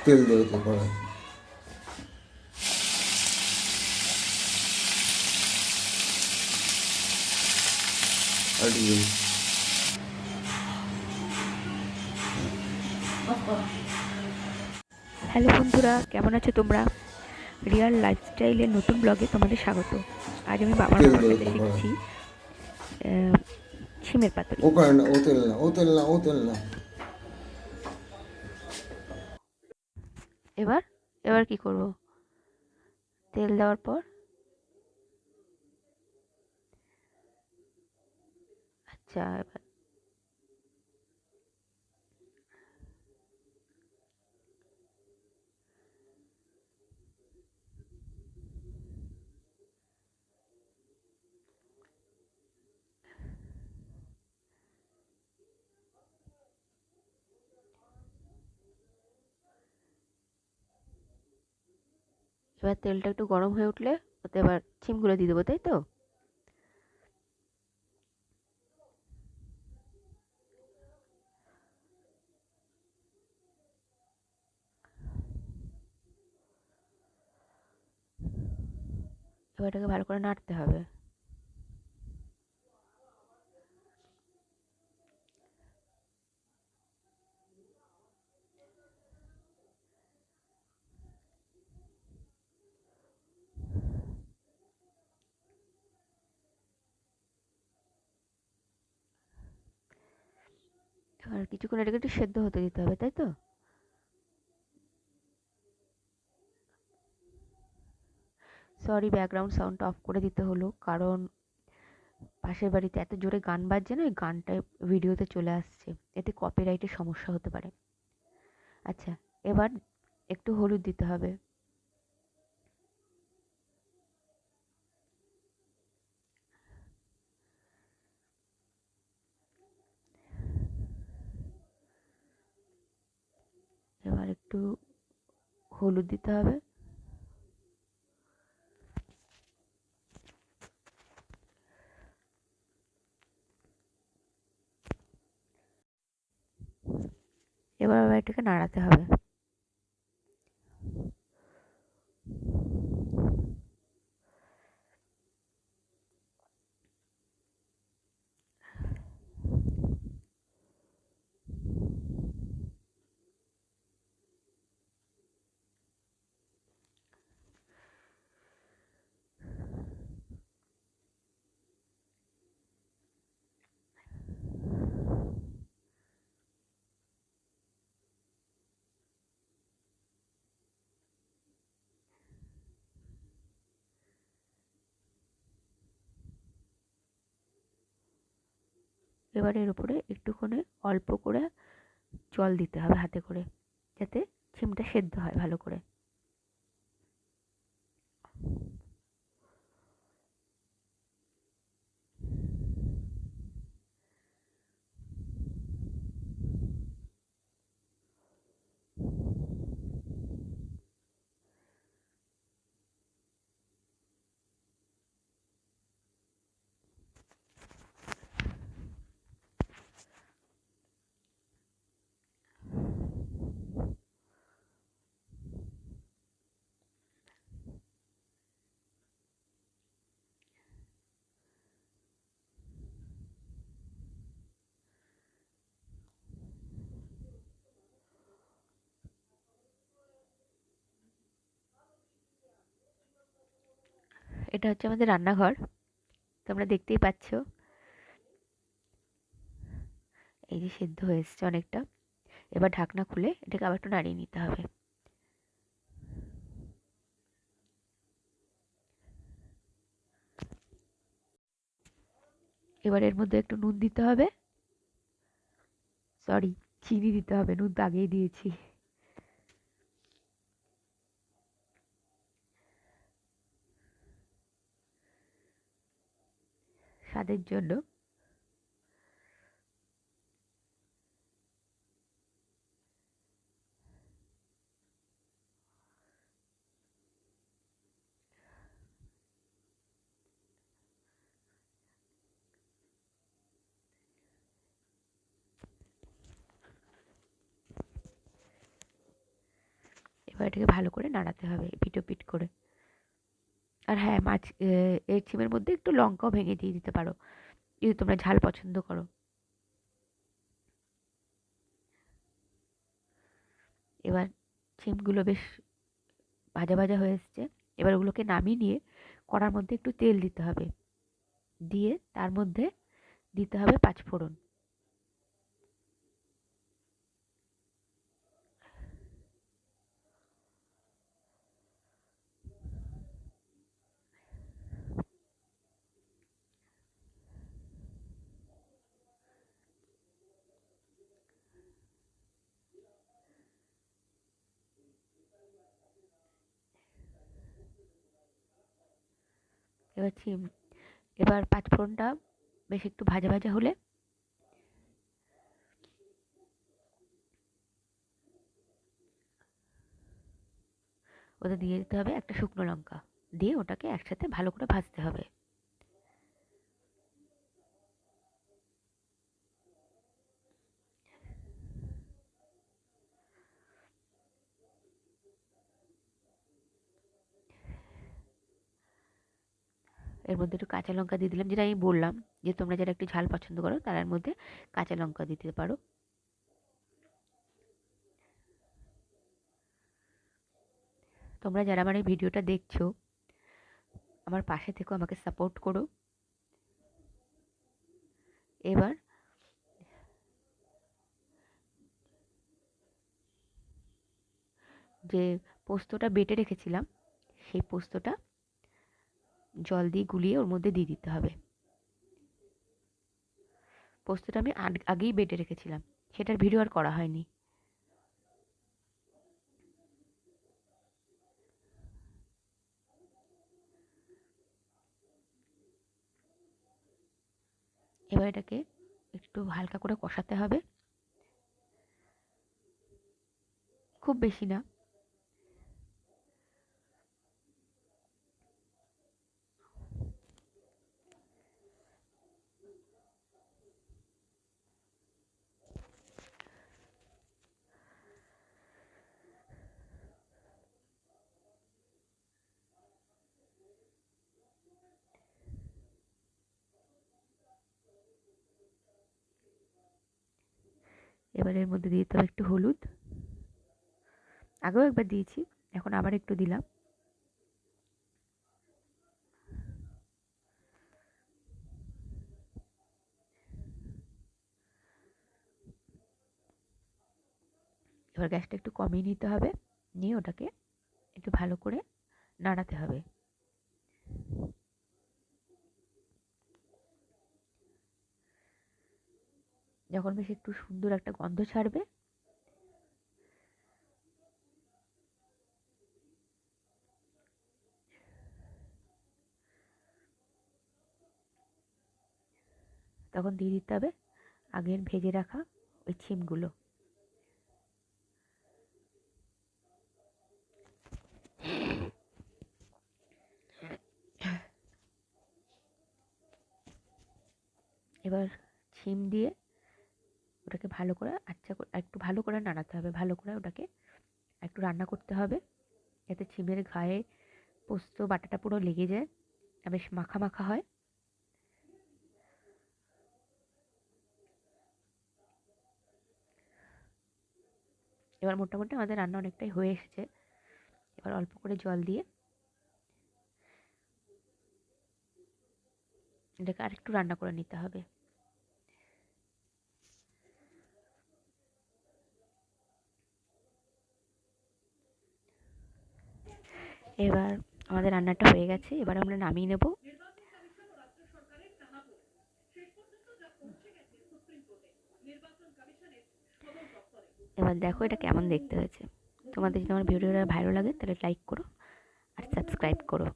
তেল দেবো তো কড়াই। আর একটু দেবো। হ্যালো বন্ধুরা, কেমন আছো তোমরা? রিয়াল লাইফস্টাইলের নতুন ব্লগে তোমাদের স্বাগত। আজ আমি বাবার তেল দেবো বানাতে তো কড়াই। শিখছি শিমের পাতুরি। ও কড়াই না, ও তেল না, ও তেল না, ও তেল না। এবার এবার কি করব? তেল দেওয়ার পর আচ্ছা, এবার তেলটা একটু গরম হয়ে উঠলে ওতে এবার শিমগুলো দিয়ে দেবো, তাই তো? এবার এটাকে ভালো করে নাড়তে হবে। এবার কিছুক্ষণ এটাকে একটু সেদ্ধ হতে দিতে হবে, তাই তো? সরি, ব্যাকগ্রাউন্ড সাউন্ডটা অফ করে দিতে হলো, কারণ পাশের বাড়িতে এত জোরে গান বাজছে না, ওই গানটা ভিডিওতে চলে আসছে, এতে কপিরাইটের সমস্যা হতে পারে। আচ্ছা, এবার একটু হলুদ দিতে হবে। এবার একটু হলুদ দিতে হবে। এবার এটাকে নাড়াতে হবে। এবার এর উপরে একটুখানি অল্প করে জল দিতে হবে হাতে করে, যাতে শিমটা সেদ্ধ হয় ভালো করে। এটা হচ্ছে আমাদের রান্নাঘর, তোমরা দেখতেই পাচ্ছ। এই যে সেদ্ধ হয়ে এসছে অনেকটা। এবার ঢাকনা খুলে এটাকে আবার একটু নাড়িয়ে নিতে হবে। এবার এর মধ্যে একটু নুন দিতে হবে, সরি, চিনি দিতে হবে, নুন তো আগেই দিয়েছি স্বাদের জন্য। এটাকে ভালো করে নাড়াতে হবে পিট করে। আর হ্যাঁ, এর ছিমের মধ্যে একটু লঙ্কাও ভেঙে দিয়ে দিতে পারো যদি তোমরা ঝাল পছন্দ করো। এবার ছিমগুলো বেশ ভাজা ভাজা হয়ে এসছে। এবার ওগুলোকে নামিয়ে নিয়ে কড়ার মধ্যে একটু তেল দিতে হবে, দিয়ে তার মধ্যে দিতে হবে পাঁচফোড়ন। এবার এবার পাঁচফোড়নটা বেশ একটু ভাজা ভাজা হলে ওতে দিয়ে দিতে হবে একটা শুকনো লঙ্কা, দিয়ে ওটাকে একসাথে ভালো করে ভাজতে হবে। এর মধ্যে একটু কাঁচা লঙ্কা দিয়ে দিলাম, যেটা আমি বললাম যে তোমরা যারা একটু ঝাল পছন্দ করো তারা এর মধ্যে কাঁচা লঙ্কা দিতে পারো। তোমরা যারা আমার এই ভিডিওটা দেখছো, আমার পাশে থেকো, আমাকে সাপোর্ট করো। এবার যে পোস্তটা বেটে রেখেছিলাম সেই পোস্তটা জল দিয়ে গুলিয়ে ওর মধ্যে দিয়ে দিতে হবে। পোস্তটা আমি আগেই বেটে রেখেছিলাম, সেটার ভিডিও আর করা হয়নি। এবার এটাকে একটু হালকা করে কষাতে হবে, খুব বেশি না। এবার এর মধ্যে দিয়ে দিতে হবে একটু হলুদ, আগেও একবার দিয়েছি, এখন আবার একটু দিলাম। এবার গ্যাসটা একটু কমিয়ে নিতে হবে, নিয়ে ওটাকে একটু ভালো করে নাড়াতে হবে। যখন বেশ একটু সুন্দর একটা গন্ধ ছাড়বে, তখন দিয়ে দিতে হবে আগের ভেজে রাখা ওই ছিমগুলো। এবার ছিম দিয়ে ওটাকে ভালো করে একটু ভালো করে নাড়াতে হবে, ভালো করে ওটাকে একটু রান্না করতে হবে, যাতে ছিমের গায়ে পোস্ত বাটাটা পুরো লেগে যায়, বেশ মাখা মাখা হয়। এবার মোটামুটি আমাদের রান্না অনেকটাই হয়ে এসেছে। এবার অল্প করে জল দিয়ে এটাকে আরেকটু রান্না করে নিতে হবে। এবার আমাদের রান্নাটা হয়ে গেছে, এবার আমরা নামিয়ে নেব। এবার দেখো এটা কেমন দেখতে হয়েছে। তোমাদের যদি আমার ভিডিওটা ভালো লাগে তাহলে লাইক করো আর সাবস্ক্রাইব করো।